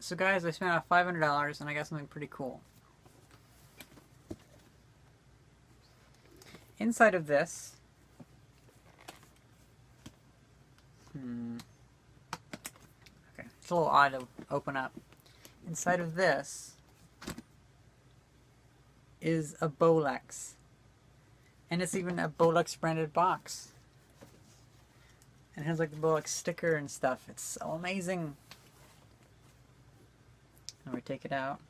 So guys, I spent about $500 and I got something pretty cool. Inside of this, okay, it's a little odd to open up. Inside of this is a Bolex. And it's even a Bolex branded box. And it has like the Bolex sticker and stuff. It's so amazing. Let me take it out.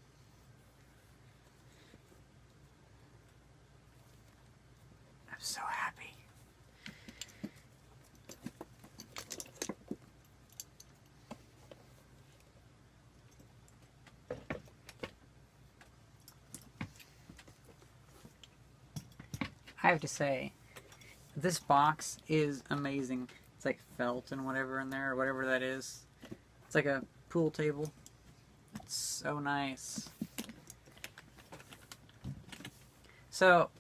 I'm so happy. I have to say, this box is amazing. It's like felt and whatever in there, or whatever that is. It's like a pool table. It's so nice. So,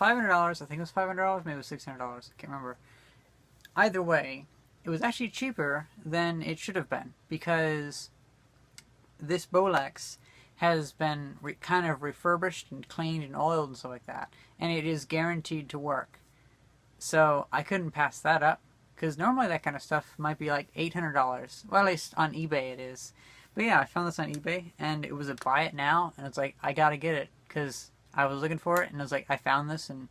$500, I think it was $500, maybe it was $600, I can't remember. Either way, it was actually cheaper than it should have been, because this Bolex has been kind of refurbished and cleaned and oiled and stuff like that, and it is guaranteed to work. So I couldn't pass that up, because normally that kind of stuff might be like $800. Well, at least on eBay it is. But yeah, I found this on eBay, and it was a buy it now, and it's like, I gotta get it, because I was looking for it, and it was like, I found this, and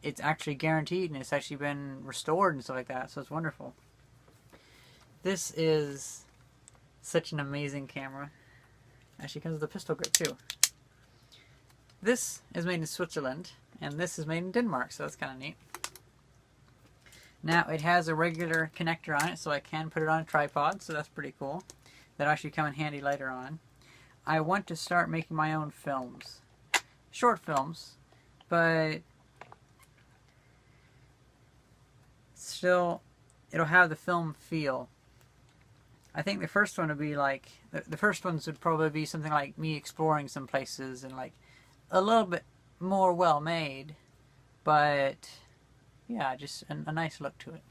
it's actually guaranteed, and it's actually been restored and stuff like that, so it's wonderful. This is such an amazing camera. Actually comes with a pistol grip too. This is made in Switzerland, and this is made in Denmark, so that's kind of neat. Now, it has a regular connector on it, so I can put it on a tripod, so that's pretty cool. That'll actually come in handy later on. I want to start making my own films. Short films, but still, it'll have the film feel. I think the first one would be like, the first ones would probably be something like me exploring some places and like a little bit more well made, but yeah, just a nice look to it.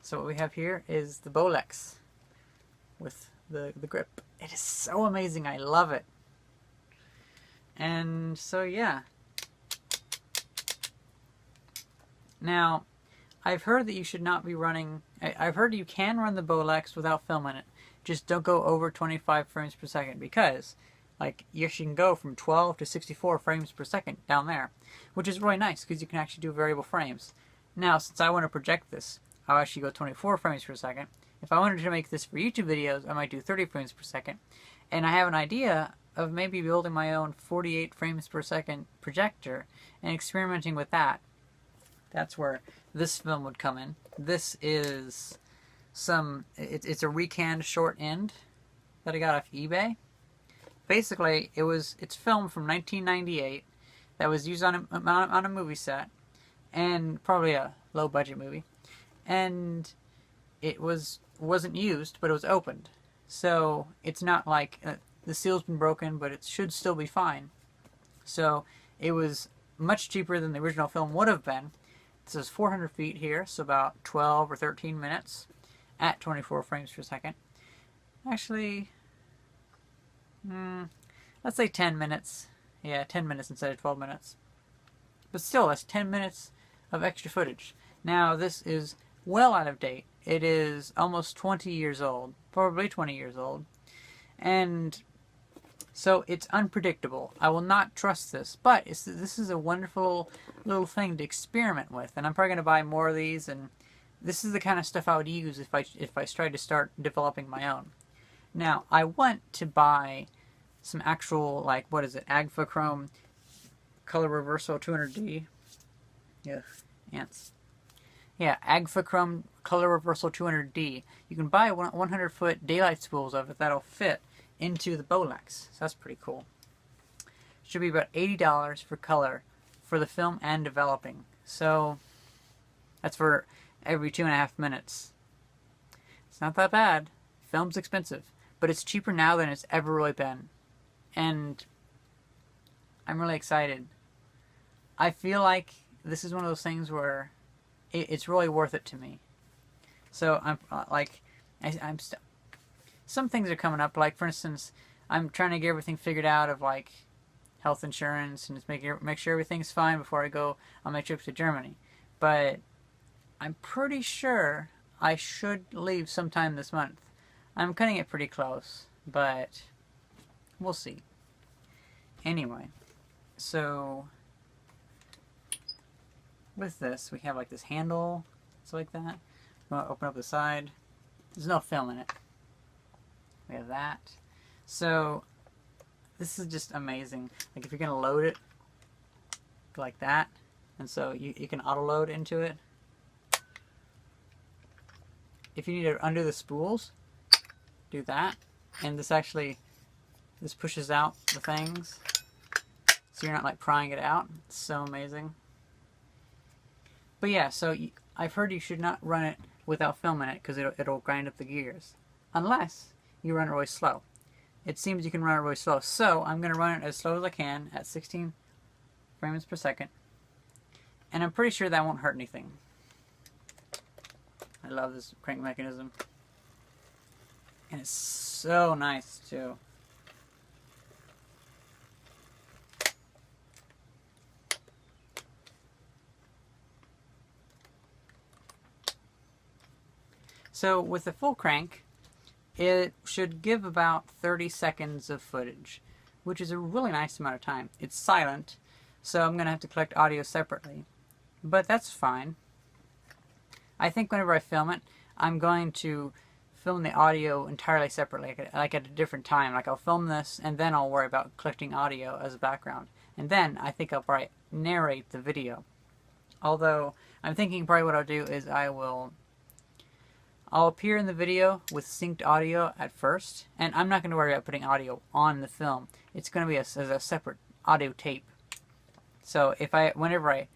So what we have here is the Bolex with the grip. It is so amazing, I love it. And so yeah. Now, I've heard that you should not be running... I've heard you can run the Bolex without film in it. Just don't go over 25 frames per second, because like you can go from 12 to 64 frames per second down there, which is really nice because you can actually do variable frames. Now, since I want to project this, I'll actually go 24 frames per second. If I wanted to make this for YouTube videos, I might do 30 frames per second. And I have an idea of maybe building my own 48 frames per second projector and experimenting with that. That's where this film would come in. This is it's a recanned short end that I got off eBay. Basically, it's film from 1998 that was used on a movie set, and probably a low budget movie, and it wasn't used, but it was opened. So it's not like the seal's been broken, but it should still be fine. So it was much cheaper than the original film would have been. This is 400 feet here, so about 12 or 13 minutes at 24 frames per second. Actually, let's say 10 minutes. Yeah, 10 minutes instead of 12 minutes. But still, that's 10 minutes of extra footage. Now, this is well out of date. It is almost 20 years old, probably 20 years old. And so it's unpredictable. I will not trust this, but this is a wonderful little thing to experiment with, and I'm probably going to buy more of these, and this is the kind of stuff I would use if I tried to start developing my own. Now, I want to buy some actual, like, what is it, Agfachrome Color Reversal 200D. Yeah, ants. Yeah, Agfachrome Color Reversal 200D. You can buy 100-foot daylight spools of it that'll fit into the Bolex. So that's pretty cool. Should be about $80 for color for the film and developing. So that's for every 2.5 minutes. It's not that bad. Film's expensive, but it's cheaper now than it's ever really been. And I'm really excited. I feel like this is one of those things where it's really worth it to me. So I'm some things are coming up. Like, for instance, I'm trying to get everything figured out of, like, health insurance and just make sure everything's fine before I go on my trip to Germany. But I'm pretty sure I should leave sometime this month. I'm cutting it pretty close, but we'll see. Anyway, so with this, we have like this handle, it's like that. You want to open up the side. There's no film in it. We have that. So this is just amazing. Like if you're gonna load it like that, and so you can auto load into it. If you need to undo the spools, do that, and this pushes out the things, so you're not like prying it out. It's so amazing. But yeah, so I've heard you should not run it without film in it because it'll grind up the gears, unless you run it really slow. It seems you can run it really slow, so I'm going to run it as slow as I can at 16 frames per second, and I'm pretty sure that won't hurt anything. I love this crank mechanism, and it's so nice too. So with the full crank, it should give about 30 seconds of footage, which is a really nice amount of time. It's silent, so I'm going to have to collect audio separately, but that's fine. I think whenever I film it, I'm going to film the audio entirely separately, like at a different time. Like I'll film this, and then I'll worry about collecting audio as a background. And then I think I'll probably narrate the video. Although, I'm thinking probably what I'll do is I'll appear in the video with synced audio at first, and I'm not going to worry about putting audio on the film. It's going to be as a separate audio tape. So whenever I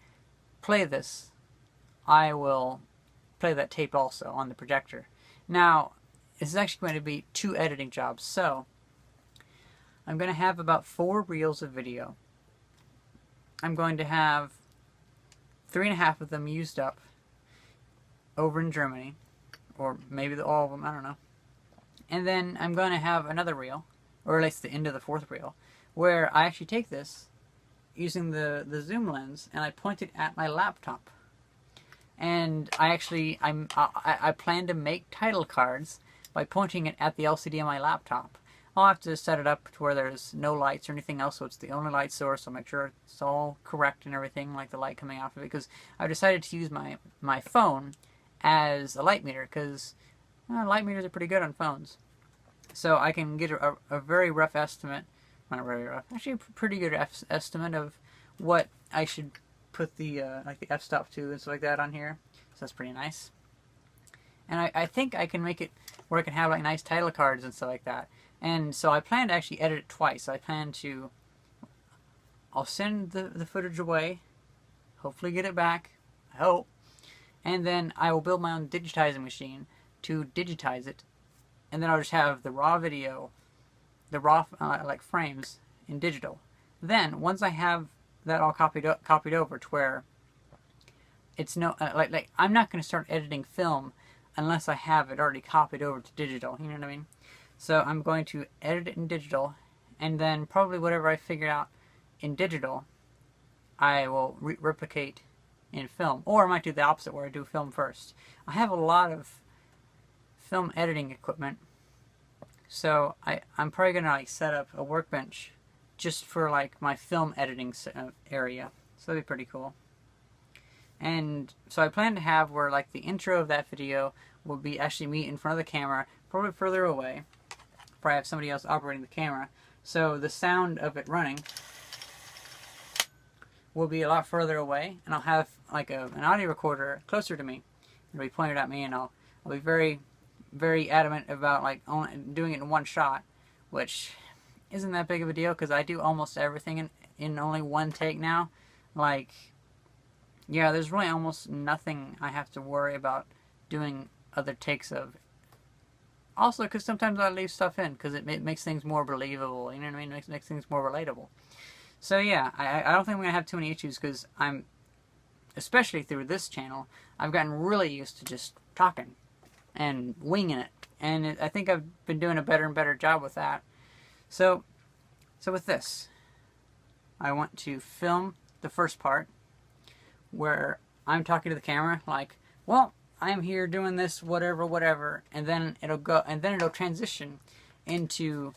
play this, I will play that tape also on the projector. Now, this is actually going to be 2 editing jobs, so I'm going to have about 4 reels of video. I'm going to have 3.5 of them used up over in Germany, or maybe all of them, I don't know. And then I'm going to have another reel, or at least the end of the 4th reel, where I actually take this using the zoom lens and I point it at my laptop. And I plan to make title cards by pointing it at the LCD on my laptop. I'll have to set it up to where there's no lights or anything else, so it's the only light source. I'll make sure it's all correct and everything, like the light coming off of it, because I've decided to use my phone as a light meter, because light meters are pretty good on phones. So I can get a very rough estimate, not very rough, actually a pretty good estimate of what I should put the like the f-stop to and stuff like that on here. So that's pretty nice. And I think I can make it where I can have like nice title cards and stuff like that. And so I plan to actually edit it twice. I'll send the footage away, hopefully get it back, I hope. And then I will build my own digitizing machine to digitize it. And then I'll just have the raw video, the raw like frames in digital. Then once I have that all copied over to where it's like I'm not going to start editing film unless I have it already copied over to digital. You know what I mean? So I'm going to edit it in digital, and then probably whatever I figure out in digital, I will replicate in film. Or I might do the opposite, where I do film first. I have a lot of film editing equipment, so I'm probably going to like set up a workbench just for like my film editing area. So that'd be pretty cool. And so I plan to have where like the intro of that video will be actually me in front of the camera, probably further away. Probably have somebody else operating the camera. So the sound of it running will be a lot further away, and I'll have like an audio recorder closer to me. It'll be pointed at me, and I'll be very, very adamant about like doing it in one shot, which isn't that big of a deal because I do almost everything in only one take now. Like, yeah, there's really almost nothing I have to worry about doing other takes of. Also, because sometimes I leave stuff in because it makes things more believable. You know what I mean? It makes things more relatable. So yeah, I don't think I'm going to have too many issues because especially through this channel, I've gotten really used to just talking and winging it. And I think I've been doing a better and better job with that. So with this, I want to film the first part where I'm talking to the camera like, well, I'm here doing this, whatever, and then it'll transition into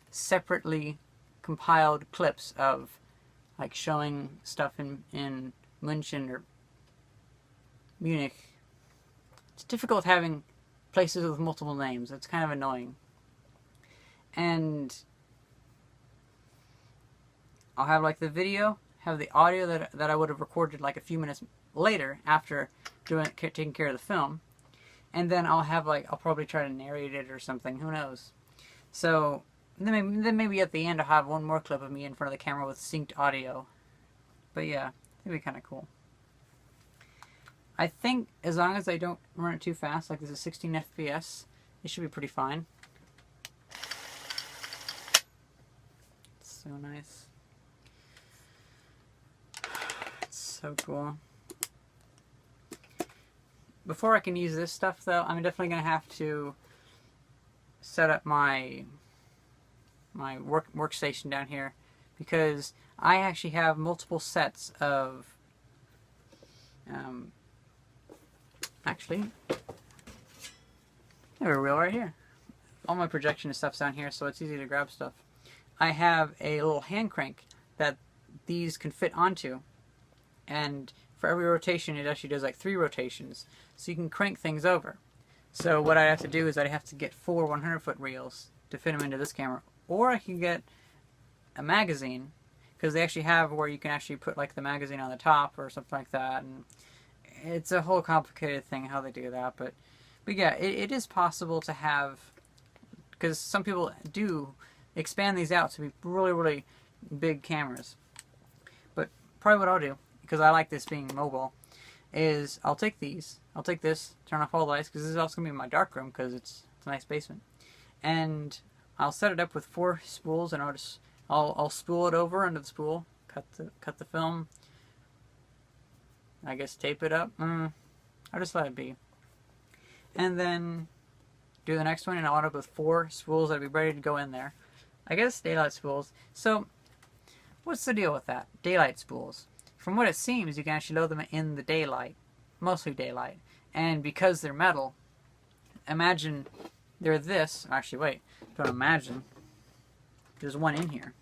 separately compiled clips of like showing stuff in München or Munich. It's difficult having places with multiple names. It's kind of annoying. And I'll have like the video, have the audio that I would have recorded like a few minutes later after taking care of the film, and then I'll probably try to narrate it or something. Who knows? So then maybe at the end I'll have one more clip of me in front of the camera with synced audio. But yeah, it'd be kind of cool. I think as long as I don't run it too fast, like this is 16 FPS, it should be pretty fine. So nice. It's so cool. Before I can use this stuff though, I'm definitely going to have to set up my workstation down here, because I actually have multiple sets of actually, I have a reel right here. All my projection stuff's down here, so it's easy to grab stuff. I have a little hand crank that these can fit onto, and for every rotation it actually does like 3 rotations, so you can crank things over. So what I have to do is I have to get 4 100-foot reels to fit them into this camera, or I can get a magazine, because they actually have where you can actually put like the magazine on the top or something like that, and it's a whole complicated thing how they do that. But yeah, it is possible to have, because some people do expand these out to be really big cameras. But probably what I'll do, because I like this being mobile, is I'll take this, turn off all the lights, because this is also going to be my darkroom, because it's a nice basement, and I'll set it up with 4 spools, and I'll spool it over under the spool, cut the film, I guess tape it up. I'll just let it be, and then do the next one, and I'll end up with 4 spools that'll be ready to go in there. I guess daylight spools. So what's the deal with that? Daylight spools. From what it seems, you can actually load them in the daylight, mostly daylight, and because they're metal, imagine they're this. Actually, wait, don't imagine. There's one in here.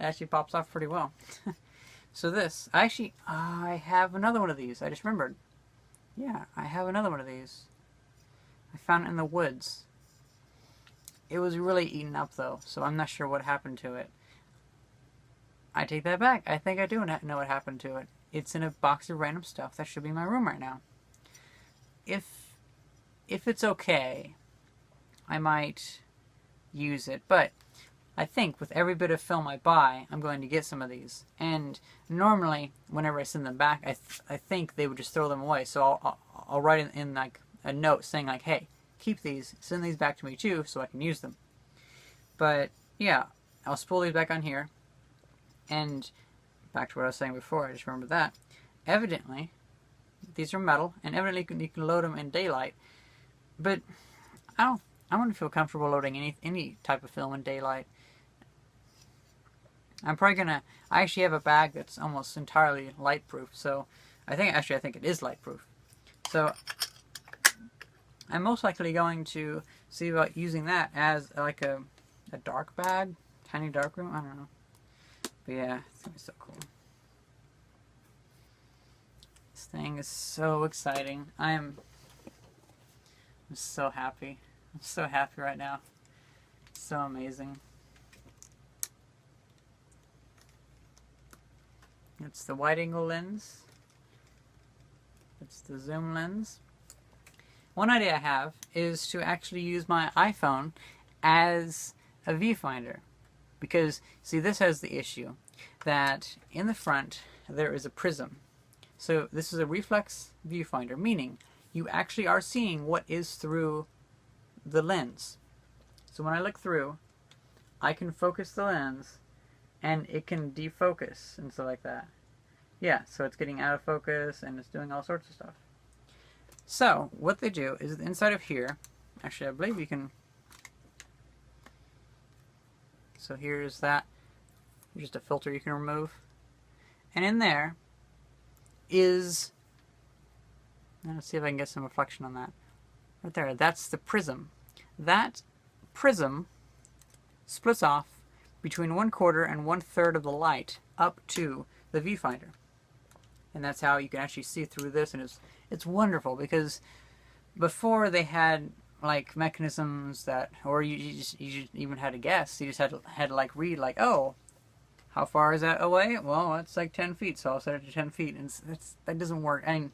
It actually pops off pretty well. So this, I have another one of these. I just remembered. Yeah, I have another one of these. I found it in the woods. It was really eaten up though, so I'm not sure what happened to it. I take that back. I think I do know what happened to it. It's in a box of random stuff that should be in my room right now. If it's okay, I might use it, but I think with every bit of film I buy, I'm going to get some of these. And normally, whenever I send them back, I think they would just throw them away. So I'll write in like a note saying like, hey, keep these, send these back to me too, so I can use them. But yeah, I'll spool these back on here. And back to what I was saying before, I just remembered that. Evidently, these are metal, and evidently you can load them in daylight. But I wouldn't feel comfortable loading any type of film in daylight. I'm probably gonna. I actually have a bag that's almost entirely light proof, so I think it is light proof. So I'm most likely going to see about using that as like a dark bag, tiny dark room. I don't know, but yeah, it's gonna be so cool. This thing is so exciting. I'm so happy. I'm so happy right now. It's so amazing. It's the wide angle lens. It's the zoom lens. One idea I have is to actually use my iPhone as a viewfinder. Because, see, this has the issue that in the front there is a prism. So this is a reflex viewfinder, meaning you actually are seeing what is through the lens. So when I look through, I can focus the lens and it can defocus and stuff like that. yeah, so it's getting out of focus and it's doing all sorts of stuff. So what they do is inside of here, actually I believe you can, so here's that, just a filter you can remove, and in there is, let's see if I can get some reflection on that. Right there, that's the prism. That prism splits off between 1/4 and 1/3 of the light up to the viewfinder. And that's how you can actually see through this, and it's wonderful, because before they had like mechanisms that, or you just even had to guess. You just had to like read like, oh, how far is that away? Well, it's like 10 feet, so I'll set it to 10 feet. And that doesn't work. I mean,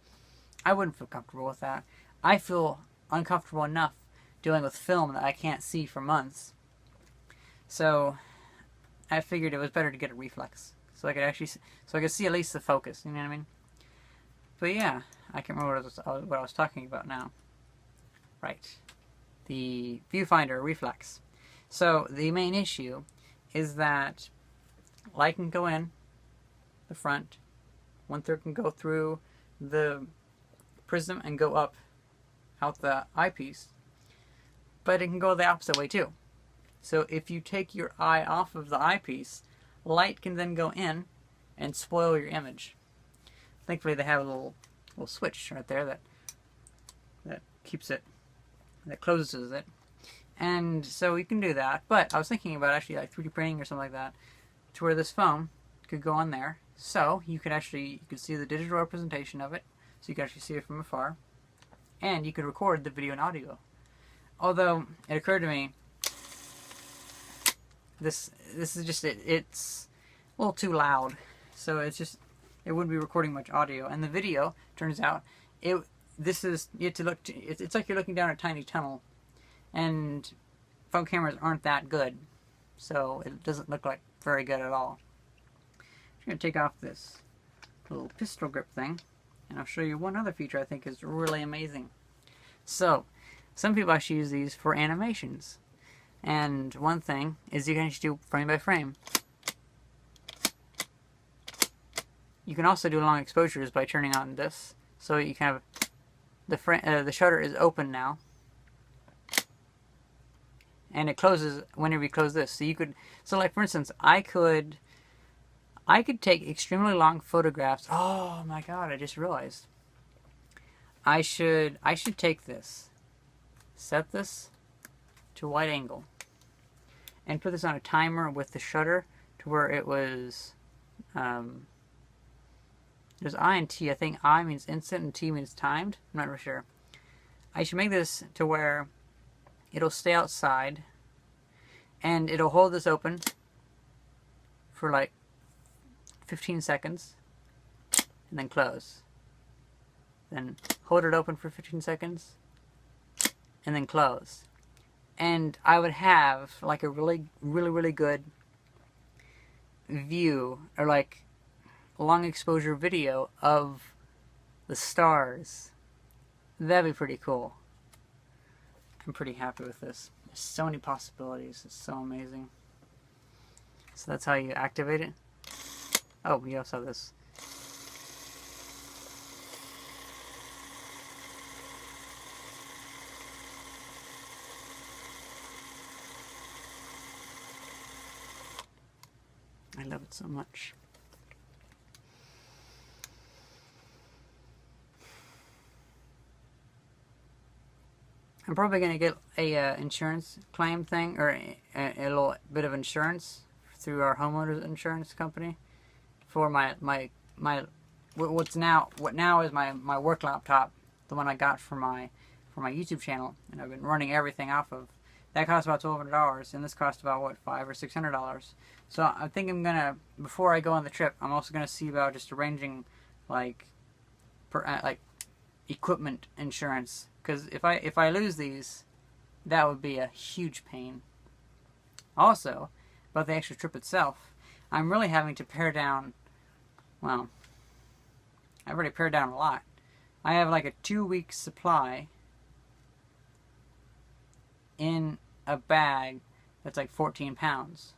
I wouldn't feel comfortable with that. I feel uncomfortable enough dealing with film that I can't see for months. So I figured it was better to get a reflex, so I could see at least the focus. You know what I mean? But yeah, I can't remember what I was talking about now. Right, the viewfinder reflex. So the main issue is that light can go in the front, 1/3 can go through the prism and go up out the eyepiece, but it can go the opposite way too. So if you take your eye off of the eyepiece, light can then go in and spoil your image. Thankfully they have a little switch right there that keeps it, that closes it. And so you can do that. But I was thinking about actually like 3D printing or something like that, to where this foam could go on there. So you could see the digital representation of it, so you can actually see it from afar. And you could record the video and audio. Although it occurred to me, this is just it's a little too loud, so it wouldn't be recording much audio. And the video, turns out, it's like you're looking down a tiny tunnel, and phone cameras aren't that good, so it doesn't look like very good at all. I'm going to take off this little pistol grip thing, and I'll show you one other feature I think is really amazing. So some people actually use these for animations. And one thing is you can actually do frame by frame. You can also do long exposures by turning on this, so you can have the shutter is open now, and it closes whenever you close this. So like for instance, I could take extremely long photographs. Oh my god! I just realized I should take this, set this to wide angle, and put this on a timer with the shutter to where it was, there's I and T. I think I means instant and T means timed. I'm not really sure. I should make this to where it'll stay outside, and it'll hold this open for like 15 seconds, and then close. Then hold it open for 15 seconds, and then close. And I would have like a really good view, or like long exposure video of the stars. That'd be pretty cool. I'm pretty happy with this. There's so many possibilities. It's so amazing. So that's how you activate it. Oh, we also have this. I love it so much. I'm probably going to get a insurance claim thing, or a little bit of insurance through our homeowners insurance company for what now is my work laptop, the one I got for my YouTube channel, and I've been running everything off of. That cost about $1,200, and this cost about what, $500 or $600. So I think I'm gonna, before I go on the trip, I'm also gonna see about just arranging like equipment insurance, because if I lose these, that would be a huge pain. Also, about the extra trip itself, I'm really having to pare down. Well, I've already pared down a lot. I have like a 2-week supply in a bag that's like 14 pounds.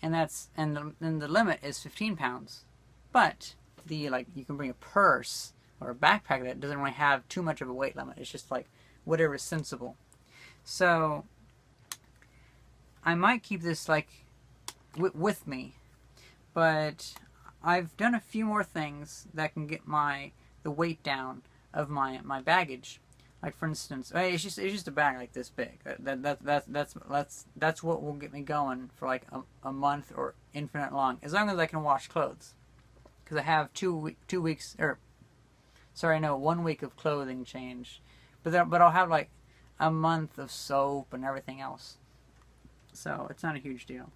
and the limit is 15 pounds. But you can bring a purse or a backpack that doesn't really have too much of a weight limit. It's just like whatever is sensible. So I might keep this like with me, but I've done a few more things that can get the weight down of my baggage. Like for instance, it's just a bag like this big. That's what will get me going for like a month or infinite long, as long as I can wash clothes. Because I have 1 week of clothing change, but I'll have like a month of soap and everything else. So it's not a huge deal,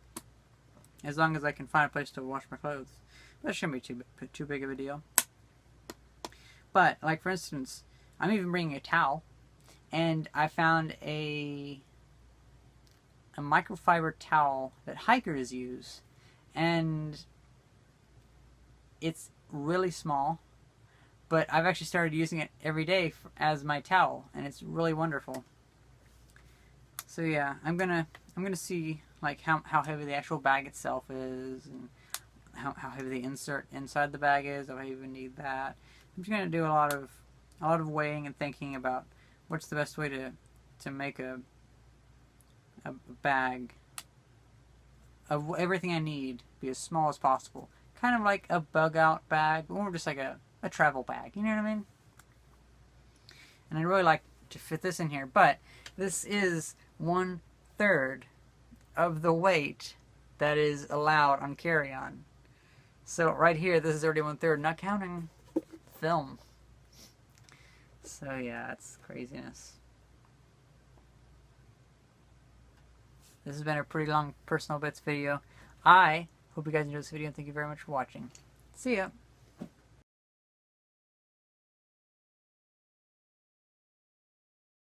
as long as I can find a place to wash my clothes. That shouldn't be too big of a deal. But like for instance, I'm even bringing a towel, and I found a microfiber towel that hikers use, and it's really small, but I've actually started using it every day as my towel, and it's really wonderful. So yeah, I'm gonna see like how heavy the actual bag itself is, and how heavy the insert inside the bag is, if I even need that. I'm just gonna do a lot of weighing and thinking about what's the best way to make a bag of everything I need be as small as possible. Kind of like a bug out bag, but more just like a travel bag, you know what I mean? And I'd really like to fit this in here, but this is 1/3 of the weight that is allowed on carry-on. So right here, this is already 1/3, not counting film. So yeah, it's craziness. This has been a pretty long personal bits video. I hope you guys enjoyed this video, and thank you very much for watching. See ya!